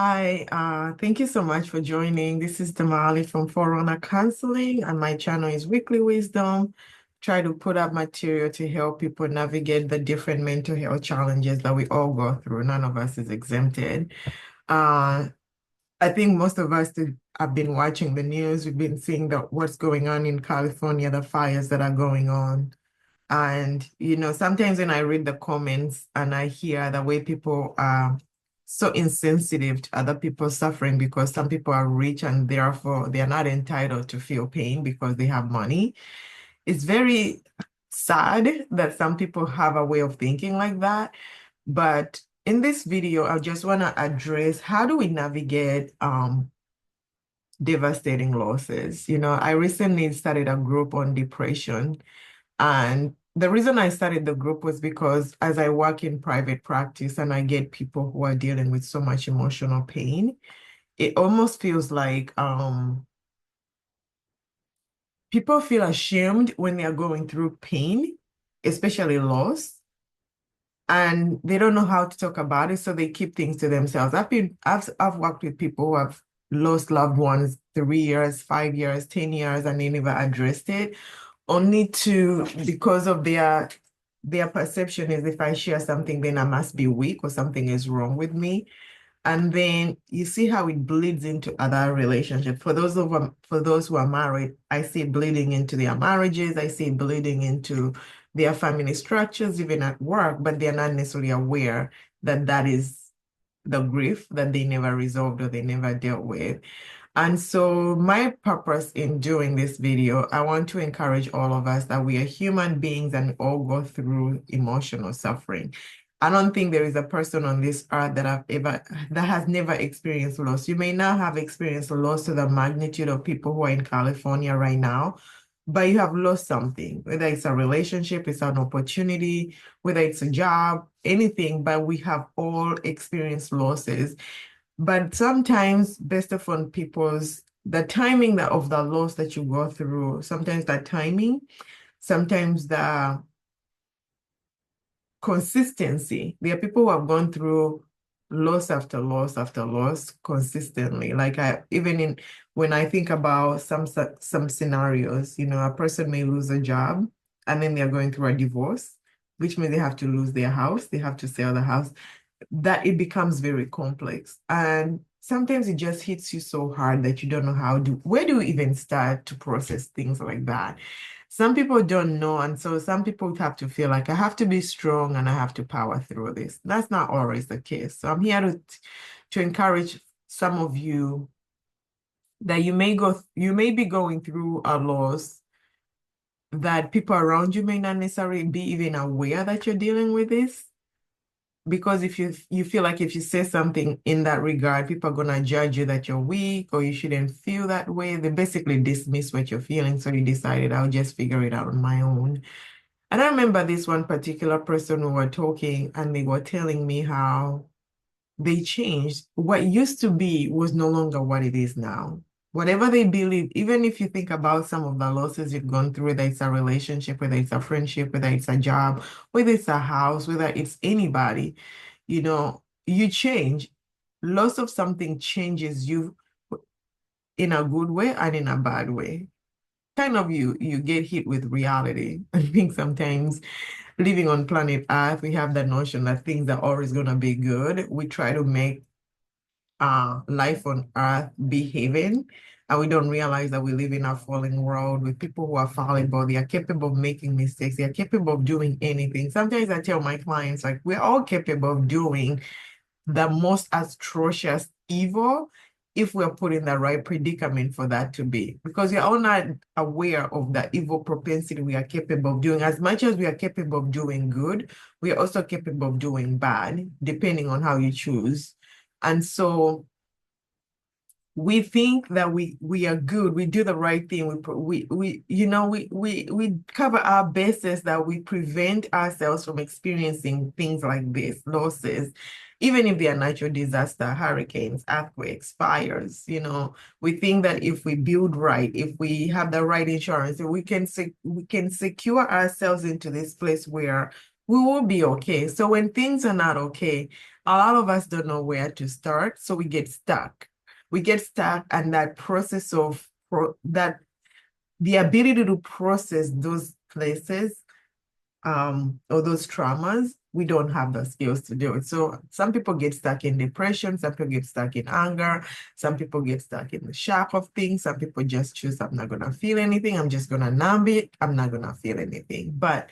Hi, thank you so much for joining. This is Damali from Forerunner Counseling, and my channel is Weekly Wisdom. Try to put up material to help people navigate the different mental health challenges that we all go through. None of us is exempted. Uh, I think most of us have been watching the news. We've been seeing what's going on in California, the fires that are going on. And, sometimes when I read the comments and I hear the way people are so insensitive to other people's suffering because some people are rich and therefore they are not entitled to feel pain because they have money. It's very sad that some people have a way of thinking like that. But in this video, I just want to address how do we navigate devastating losses. I recently started a group on depression, and the reason I started the group was because as I work in private practice and I get people who are dealing with so much emotional pain, it almost feels like people feel ashamed when they are going through pain, especially loss, and they don't know how to talk about it, so they keep things to themselves. I've worked with people who have lost loved ones 3 years, 5 years, 10 years, and they never addressed it, only to because of their perception is if I share something, then I must be weak or something is wrong with me. And then you see how it bleeds into other relationships. For those who are married, I see it bleeding into their marriages. I see it bleeding into their family structures, even at work, but they're not necessarily aware that that is the grief that they never resolved or they never dealt with. And so my purpose in doing this video, I want to encourage all of us that we are human beings and we all go through emotional suffering. I don't think there is a person on this earth that has never experienced loss. You may not have experienced loss to the magnitude of people who are in California right now, but you have lost something, whether it's a relationship, it's an opportunity, whether it's a job, anything, but we have all experienced losses. But sometimes, based upon the timing of the loss that you go through, sometimes that timing, sometimes the consistency. There are people who have gone through loss after loss after loss consistently. When I think about some scenarios, a person may lose a job and then they're going through a divorce, which means they have to lose their house, they have to sell the house, that it becomes very complex. And sometimes it just hits you so hard that you don't know where do you even start to process things like that? Some people don't know. And so some people have to feel like I have to be strong and I have to power through this. That's not always the case. So I'm here to encourage some of you that you may be going through a loss that people around you may not necessarily be even aware that you're dealing with this. Because if you feel like if you say something in that regard, people are gonna judge you that you're weak or you shouldn't feel that way. They basically dismiss what you're feeling. So you decided I'll just figure it out on my own. And I remember this one particular person who were talking and they were telling me how they changed. What used to be was no longer what it is now. Whatever they believe, even if you think about some of the losses you've gone through, whether it's a relationship, whether it's a friendship, whether it's a job, whether it's a house, whether it's anybody, you change. Loss of something changes you in a good way and in a bad way. Kind of you get hit with reality. I think sometimes living on planet Earth, we have the notion that things are always going to be good. We try to make life on Earth be heaven, and we don't realize that we live in a fallen world with people who are fallible. They are capable of making mistakes. They are capable of doing anything. Sometimes I tell my clients, like, we're all capable of doing the most atrocious evil if we're put in the right predicament for that to be. Because we're all not aware of the evil propensity we are capable of doing. As much as we are capable of doing good, we are also capable of doing bad, depending on how you choose. And so we think that we are good, we do the right thing, we cover our bases, that we prevent ourselves from experiencing things like this, losses, even if they are natural disaster, hurricanes, earthquakes, fires. We think that if we build right, if we have the right insurance, we can secure ourselves into this place where we will be okay. So when things are not okay, a lot of us don't know where to start, so we get stuck. We get stuck, and that process of that the ability to process those places or those traumas, we don't have the skills to do it. So some people get stuck in depression, some people get stuck in anger, some people get stuck in the shock of things, some people just choose, I'm not gonna feel anything, I'm just gonna numb it, I'm not gonna feel anything. But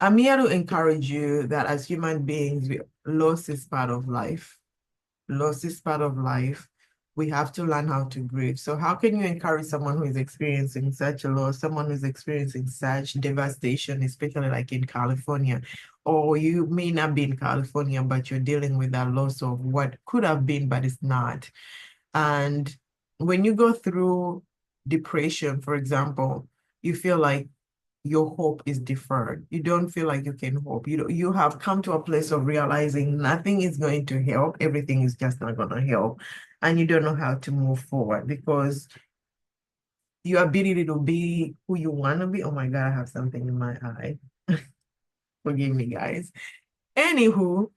I'm here to encourage you that as human beings, loss is part of life. Loss is part of life. We have to learn how to grieve. So how can you encourage someone who is experiencing such a loss, someone who's experiencing such devastation, especially like in California, or you may not be in California, but you're dealing with that loss of what could have been, but it's not. And when you go through depression, for example, you feel like your hope is deferred. You don't feel like you can hope. You have come to a place of realizing nothing is going to help. Everything is just not going to help. And you don't know how to move forward because your ability to be who you want to be. Oh my God, I have something in my eye. Forgive me, guys. Anywho,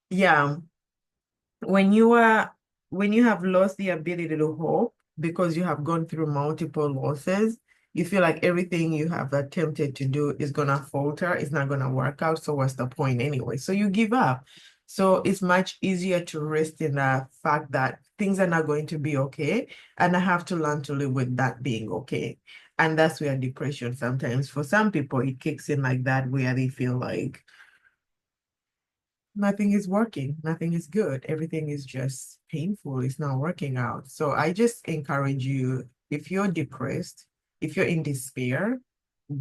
yeah, when you are when you have lost the ability to hope because you have gone through multiple losses, you feel like everything you have attempted to do is gonna falter, it's not gonna work out. So what's the point anyway? So you give up. So it's much easier to rest in the fact that things are not going to be okay, and I have to learn to live with that being okay. And that's where depression sometimes, for some people, it kicks in like that, where they feel like nothing is working, nothing is good, everything is just painful, it's not working out. So I just encourage you, if you're depressed, if you're in despair,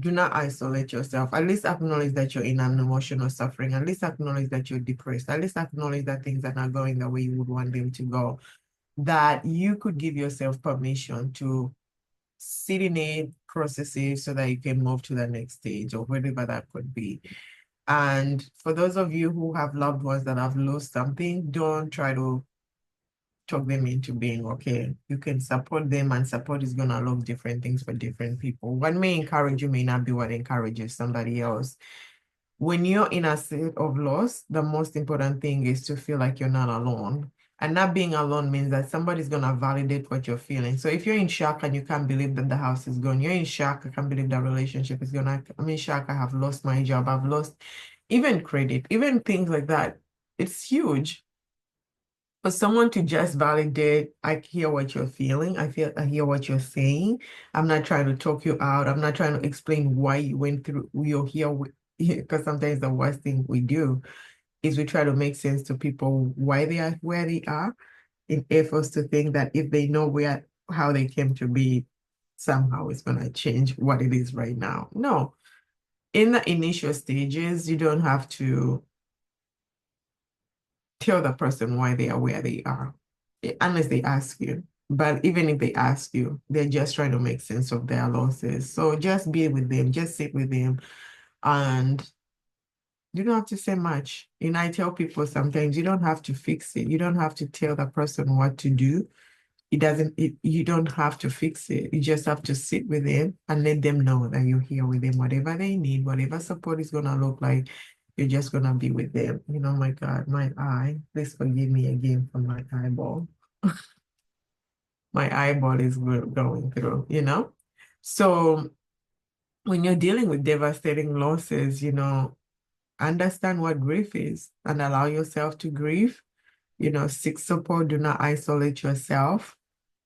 do not isolate yourself. At least acknowledge that you're in an emotional suffering. At least acknowledge that you're depressed. At least acknowledge that things are not going the way you would want them to go. That you could give yourself permission to sit in it, process it, so that you can move to the next stage or whatever that could be. And for those of you who have loved ones that have lost something, don't try to talk them into being okay. You can support them, and support is going to look different things for different people. What may encourage you may not be what encourages somebody else. When you're in a state of loss, the most important thing is to feel like you're not alone. And not being alone means that somebody's going to validate what you're feeling. So if you're in shock and you can't believe that the house is gone, you're in shock, I can't believe the relationship is gone. I'm in shock, I have lost my job, I've lost even credit, even things like that. It's huge. For someone to just validate, I hear what you're feeling. I hear what you're saying. I'm not trying to talk you out. I'm not trying to explain why you went through, you're here because sometimes the worst thing we do is we try to make sense to people why they are where they are, in efforts to think that if they know how they came to be, somehow it's gonna change what it is right now. No. In the initial stages, you don't have to tell the person why they are where they are, unless they ask you. But even if they ask you, they're just trying to make sense of their losses. So just be with them, just sit with them, and you don't have to say much. And I tell people sometimes you don't have to fix it. You don't have to tell the person what to do. You don't have to fix it. You just have to sit with them and let them know that you're here with them. Whatever they need, whatever support is gonna look like, you're just gonna be with them. You know, my God, my eye. Please forgive me again for my eyeball. My eyeball is going through, you know? So when you're dealing with devastating losses, understand what grief is and allow yourself to grieve. Seek support, do not isolate yourself.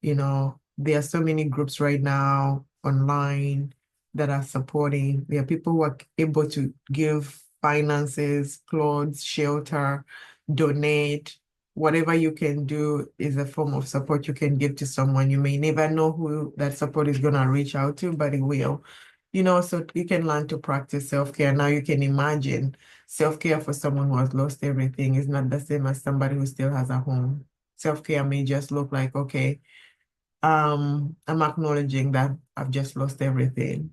There are so many groups right now online that are supporting. There are people who are able to give finances, clothes, shelter, donate. Whatever you can do is a form of support you can give to someone. You may never know who that support is going to reach out to, but it will. So you can learn to practice self-care. Now you can imagine self-care for someone who has lost everything is not the same as somebody who still has a home. Self-care may just look like, okay, I'm acknowledging that I've just lost everything.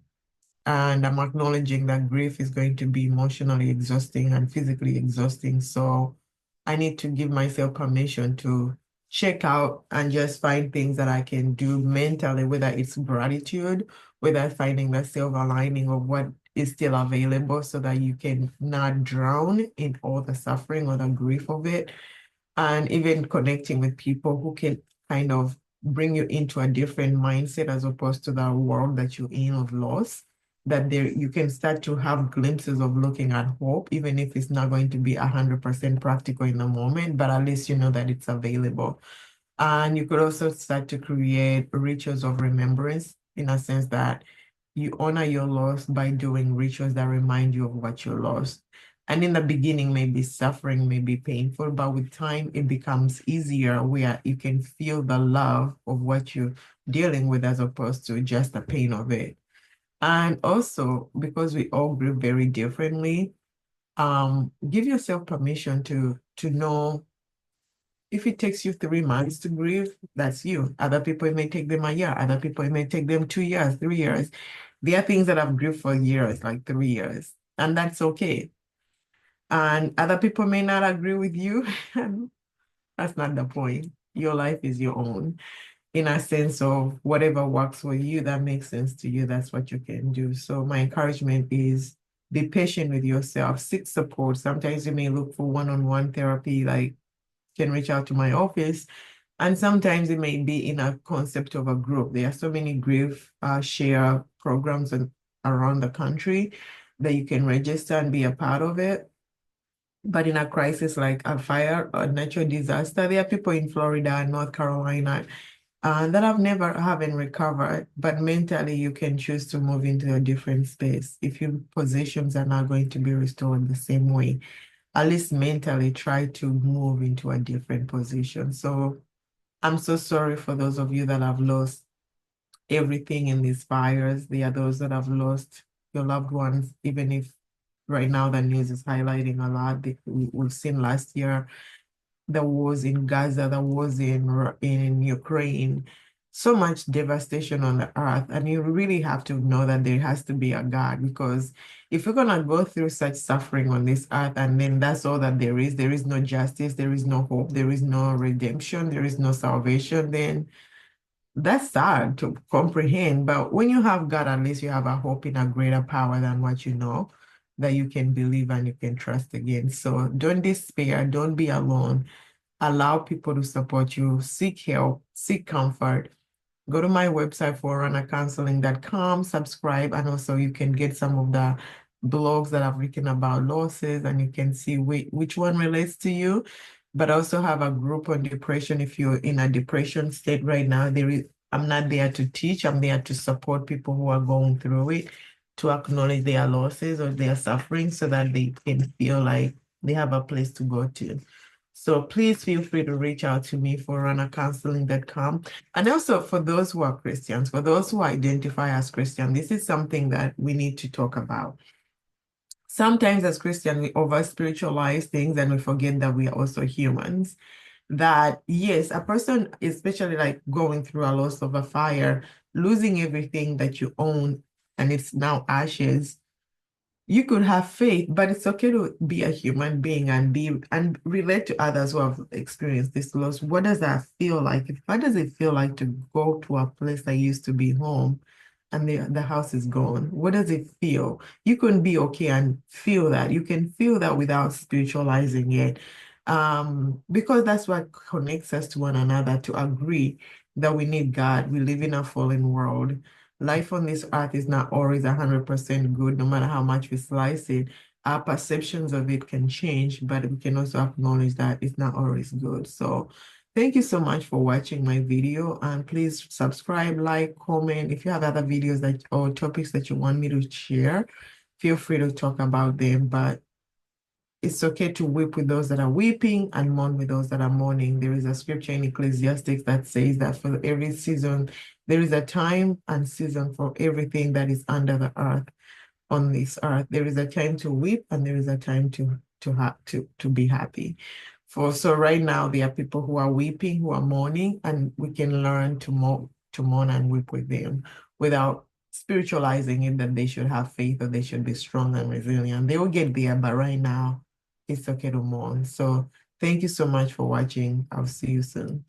And I'm acknowledging that grief is going to be emotionally exhausting and physically exhausting. So I need to give myself permission to check out and just find things that I can do mentally, whether it's gratitude, whether finding the silver lining of what is still available so that you can not drown in all the suffering or the grief of it. and even connecting with people who can kind of bring you into a different mindset as opposed to the world that you're in of loss, that there you can start to have glimpses of looking at hope, even if it's not going to be 100% practical in the moment, but at least you know that it's available. And you could also start to create rituals of remembrance in a sense that you honor your loss by doing rituals that remind you of what you lost. And in the beginning, maybe suffering may be painful, but with time, it becomes easier where you can feel the love of what you're dealing with as opposed to just the pain of it. And also, because we all grieve very differently, give yourself permission to know if it takes you 3 months to grieve, that's you. Other people, it may take them a year. Other people, it may take them 2 years, 3 years. There are things that I've grieved for years, like 3 years, and that's okay. And other people may not agree with you. That's not the point. Your life is your own. In a sense of whatever works for you, that makes sense to you, that's what you can do. So my encouragement is be patient with yourself, seek support. Sometimes you may look for one-on-one therapy, like can reach out to my office. And sometimes it may be in a concept of a group. There are so many grief share programs around the country that you can register and be a part of it. But in a crisis like a fire or natural disaster, there are people in Florida and North Carolina that haven't recovered, but mentally you can choose to move into a different space. If your positions are not going to be restored the same way, at least mentally try to move into a different position. So I'm so sorry for those of you that have lost everything in these fires. There are those that have lost your loved ones, even if right now the news is highlighting a lot. We've seen last year the wars in Gaza, the wars in Ukraine, so much devastation on the earth. And you really have to know that there has to be a God, because if you're gonna go through such suffering on this earth and then that's all that there is no justice, there is no hope, there is no redemption, there is no salvation, then that's sad to comprehend. But when you have God, at least you have a hope in a greater power than what you know, that you can believe and you can trust again. So don't despair, don't be alone. Allow people to support you, seek help, seek comfort. Go to my website, forerunnercounseling.com, subscribe, and also you can get some of the blogs that I've written about losses, and you can see which one relates to you. But I also have a group on depression. If you're in a depression state right now, I'm not there to teach, I'm there to support people who are going through it, to acknowledge their losses or their suffering so that they can feel like they have a place to go to. So please feel free to reach out to me, forerunnercounseling.com. And also for those who are Christians, for those who identify as Christian, this is something that we need to talk about. Sometimes as Christians, we over spiritualize things and we forget that we are also humans. That yes, a person, especially like going through a loss of a fire, losing everything that you own and it's now ashes, you could have faith, but it's okay to be a human being and relate to others who have experienced this loss. What does that feel like? What does it feel like to go to a place that used to be home and the house is gone? What does it feel? You can be okay and feel that. You can feel that without spiritualizing it. Because that's what connects us to one another, to agree that we need God. We live in a fallen world. Life on this earth is not always 100% good, no matter how much we slice it. Our perceptions of it can change, but we can also acknowledge that it's not always good. So thank you so much for watching my video, and please subscribe, like, comment. If you have other videos that or topics that you want me to share, feel free to talk about them. But it's okay to weep with those that are weeping and mourn with those that are mourning. There is a scripture in Ecclesiastes that says that for every season, there is a time and season for everything that is under the earth, on this earth. There is a time to weep and there is a time to be happy. So right now there are people who are weeping, who are mourning, and we can learn to mourn and weep with them without spiritualizing it that they should have faith or they should be strong and resilient. They will get there, but right now it's okay to mourn. So thank you so much for watching. I'll see you soon.